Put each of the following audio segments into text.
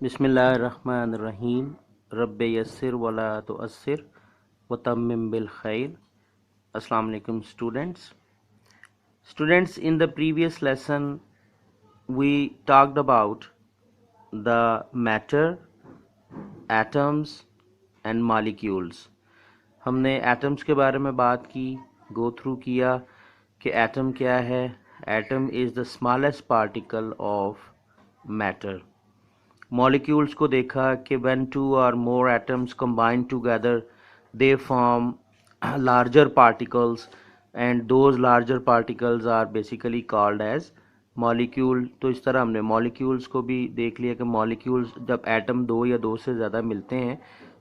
बिस्मिल्लाहिर्रहमानिर्रहीम रब्बे यस्सिर वला तुअस्सिर वतम्मिम बिल खैर. Assalamu alaikum students, in the previous lesson we talked about the matter, atoms and molecules. हमने atoms के बारे में बात की, go through किया कि atom क्या है. Atom is the smallest particle of matter. Molecules को देखा कि when two or more atoms combine together they form larger particles and those larger particles are basically called as molecule. तो इस तरह हमने molecules को भी देख लिया कि molecules जब atom दो या दो से ज़्यादा मिलते हैं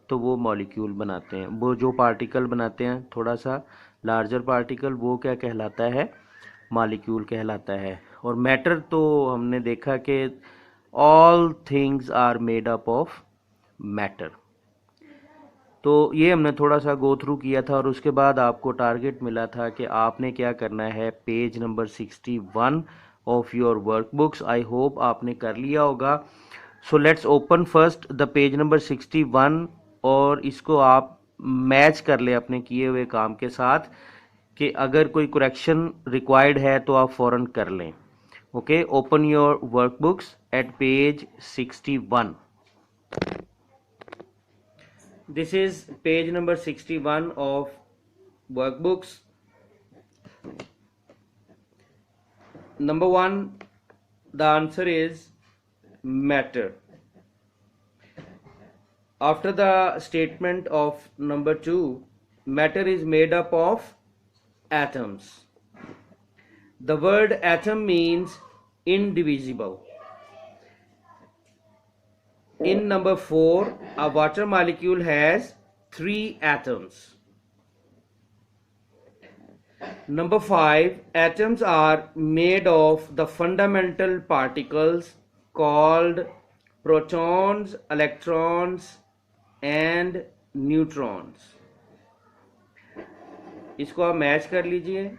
तो वो molecule बनाते हैं. वो जो particle बनाते हैं थोड़ा सा larger particle, वो क्या कहलाता है? molecule कहलाता है. और matter तो हमने देखा कि all things are made up of matter. तो ये हमने थोड़ा सा गो थ्रू किया था और उसके बाद आपको टारगेट मिला था कि आपने क्या करना है. Page number 61 of your workbooks. I hope आपने कर लिया होगा. So let's open first the page number 61 और इसको आप मैच कर ले अपने किए हुए काम के साथ कि अगर कोई करेक्शन रिक्वायर्ड है तो आप फ़ौरन कर लें. Okay, open your workbooks at page 61. This is page number 61 of workbooks. Number 1, the answer is matter. After the statement of number 2, matter is made up of atoms. The word atom means indivisible. In number 4, a water molecule has 3 atoms. Number 5, atoms are made of the fundamental particles called protons, electrons and neutrons. इसको आप match कर लीजिए.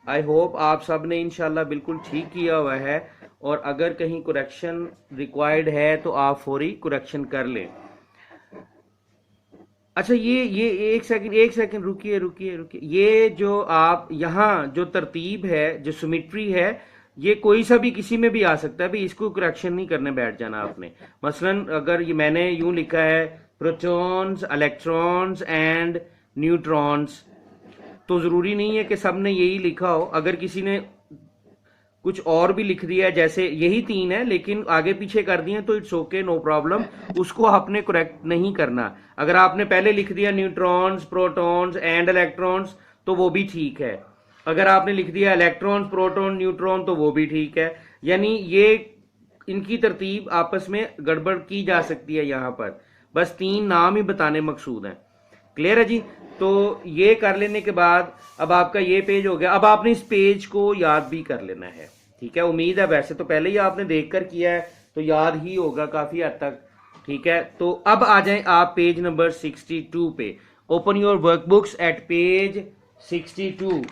I hope आप सब ने इंशाल्लाह बिल्कुल ठीक किया हुआ है और अगर कहीं करेक्शन रिक्वायर्ड है तो आप फौरी करेक्शन कर लें. अच्छा, ये एक सेकंड रुकिए. ये जो आप यहाँ जो तरतीब है, जो सिमेट्री है, ये कोई सा भी किसी में भी आ सकता है. भाई इसको करेक्शन नहीं करने बैठ जाना आपने. मसलन अगर ये मैंने यूं लिखा है प्रोटॉन्स, इलेक्ट्रॉन्स एंड न्यूट्रॉन्स, तो ज़रूरी नहीं है कि सब ने यही लिखा हो. अगर किसी ने कुछ और भी लिख दिया है, जैसे यही 3 है लेकिन आगे पीछे कर दिए, तो इट्स ओके, नो प्रॉब्लम. उसको आपने करेक्ट नहीं करना. अगर आपने पहले लिख दिया न्यूट्रॉन्स, प्रोटॉन्स एंड इलेक्ट्रॉन्स तो वो भी ठीक है. अगर आपने लिख दिया इलेक्ट्रॉन्स, प्रोटॉन, न्यूट्रॉन तो वो भी ठीक है. यानी ये इनकी तरतीब आपस में गड़बड़ की जा सकती है. यहाँ पर बस 3 नाम ही बताने मकसूद हैं. क्लियर है जी. तो ये कर लेने के बाद अब आपका ये पेज हो गया. अब आपने इस पेज को याद भी कर लेना है. ठीक है, उम्मीद है वैसे तो पहले ही आपने देखकर किया है तो याद ही होगा काफी हद तक. ठीक है, तो अब आ जाएं आप पेज नंबर 62 पे. Open your workbooks at page 62.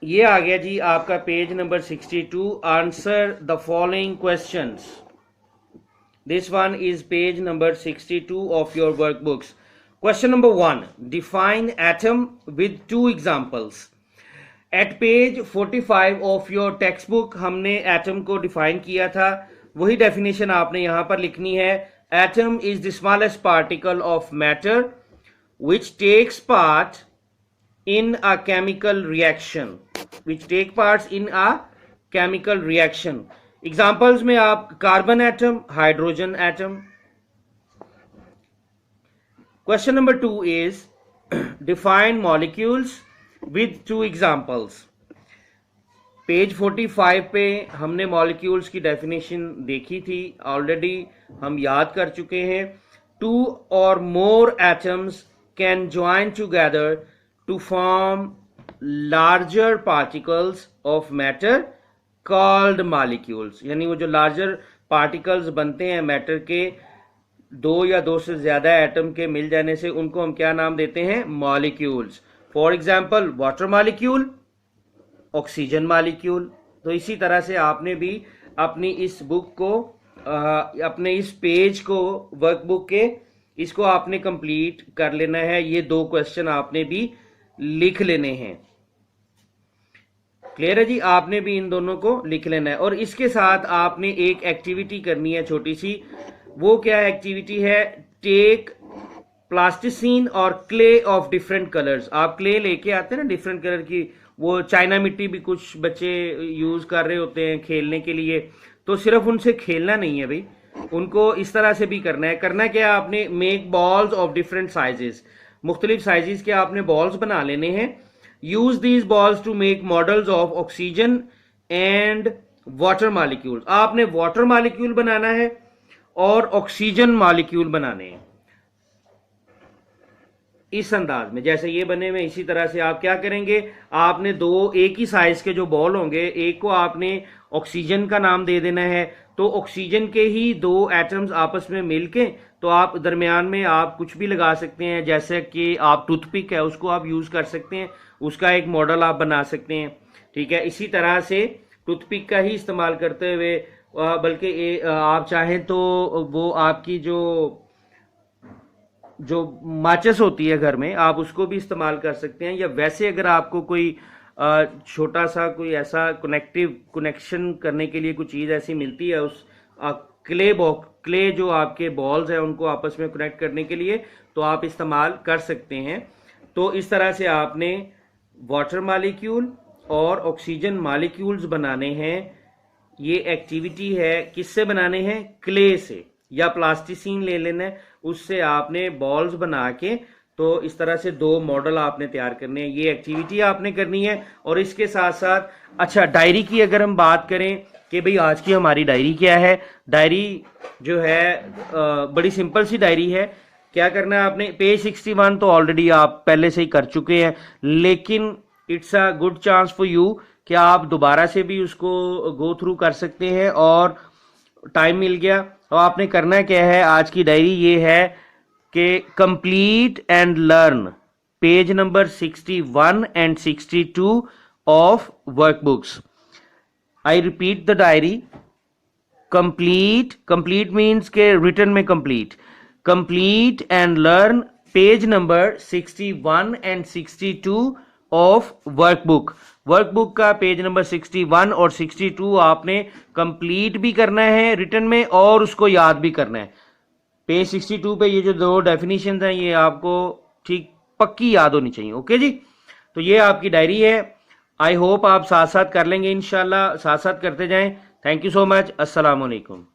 ये आ गया जी आपका page number 62. Answer the following questions. This one is page number 62 of your workbooks. Question number 1. Define atom with 2 examples. At page 45 of your textbook हमने atom को define किया था. वही definition आपने यहाँ पर लिखनी है. Atom is the smallest particle of matter which takes part in a chemical reaction. Examples में आप carbon atom, hydrogen atom. Question number 2 is define molecules with 2 examples. Page 45 पे हमने मॉलिक्यूल्स की डेफिनेशन देखी थी, ऑलरेडी हम याद कर चुके हैं. 2 or more atoms can join together to form larger particles of matter called molecules. यानी वो जो लार्जर पार्टिकल्स बनते हैं मैटर के, 2 या 2 से ज्यादा एटम के मिल जाने से उनको हम क्या नाम देते हैं? Molecules. For example water molecule, oxygen molecule. तो इसी तरह से आपने भी अपनी इस बुक को अपने इस पेज को वर्कबुक के इसको आपने कंप्लीट कर लेना है। ये 2 क्वेश्चन आपने भी लिख लेने हैं। क्लियर है जी? आपने भी इन दोनों को लिख लेना है और इसके साथ आपने एक एक्टिविटी करनी है छोटी सी। वो क्या एक्टिविटी है? टेक प्लास्टिसिन और क्ले ऑफ डिफरेंट कलर्स। आप क्ले लेके आते हैं ना डिफरेंट कलर की, वो चाइना मिट्टी भी कुछ बच्चे यूज कर रहे होते हैं खेलने के लिए। तो सिर्फ उनसे खेलना नहीं है भाई, उनको इस तरह से भी करना है। करना क्या है आपने? Make balls of different sizes, मुख्तलिफ साइजेस के आपने बॉल्स बना लेने हैं। Use these balls to make models of oxygen and water molecule. आपने वाटर मालिक्यूल बनाना है और ऑक्सीजन मालिक्यूल बनाने हैं इस अंदाज में जैसे ये बने हुए। इसी तरह से आप क्या करेंगे? आपने 2 एक ही साइज के जो बॉल होंगे, एक को आपने ऑक्सीजन का नाम दे देना है। तो ऑक्सीजन के ही 2 एटम्स आपस में मिलके, तो आप दरमियान में आप कुछ भी लगा सकते हैं, जैसे कि आप टूथपिक है उसको आप यूज कर सकते हैं, उसका एक मॉडल आप बना सकते हैं। ठीक है, इसी तरह से टूथपिक का ही इस्तेमाल करते हुए, बल्कि आप चाहें तो वो आपकी जो माचिस होती है घर में, आप उसको भी इस्तेमाल कर सकते हैं। या वैसे अगर आपको कोई छोटा सा कोई ऐसा कनेक्शन करने के लिए कुछ चीज़ ऐसी मिलती है, उस क्ले जो आपके बॉल्स हैं उनको आपस में कनेक्ट करने के लिए, तो आप इस्तेमाल कर सकते हैं। तो इस तरह से आपने वाटर मालिक्यूल और ऑक्सीजन मालिक्यूल्स बनाने हैं। ये एक्टिविटी है, किससे बनाने हैं? क्ले से, या प्लास्टिसिन ले लेना है, उससे आपने बॉल्स बना के, तो इस तरह से 2 मॉडल आपने तैयार करने हैं। ये एक्टिविटी आपने करनी है। और इसके साथ साथ अच्छा, डायरी की अगर हम बात करें कि भाई आज की हमारी डायरी क्या है, डायरी जो है बड़ी सिंपल सी डायरी है। क्या करना है आपने? पेज 61 तो ऑलरेडी आप पहले से ही कर चुके हैं, लेकिन it's a good chance for you कि आप दोबारा से भी उसको गो थ्रू कर सकते हैं। और टाइम मिल गया तो आपने करना क्या है? आज की डायरी ये है कि complete and learn page number 61 and 62 of workbooks. I repeat the diary. Complete means के रिटन में complete and learn page number 61 and 62 of workbook का पेज नंबर 61 और 62 आपने कंप्लीट भी करना है रिटन में, और उसको याद भी करना है। पेज 62 पे ये जो 2 डेफिनेशन हैं ये आपको ठीक पक्की याद होनी चाहिए। ओके जी, तो ये आपकी डायरी है। आई होप आप साथ साथ कर लेंगे, इंशाल्लाह साथ साथ करते जाएं। Thank you so much. अस्सलाम वालेकुम।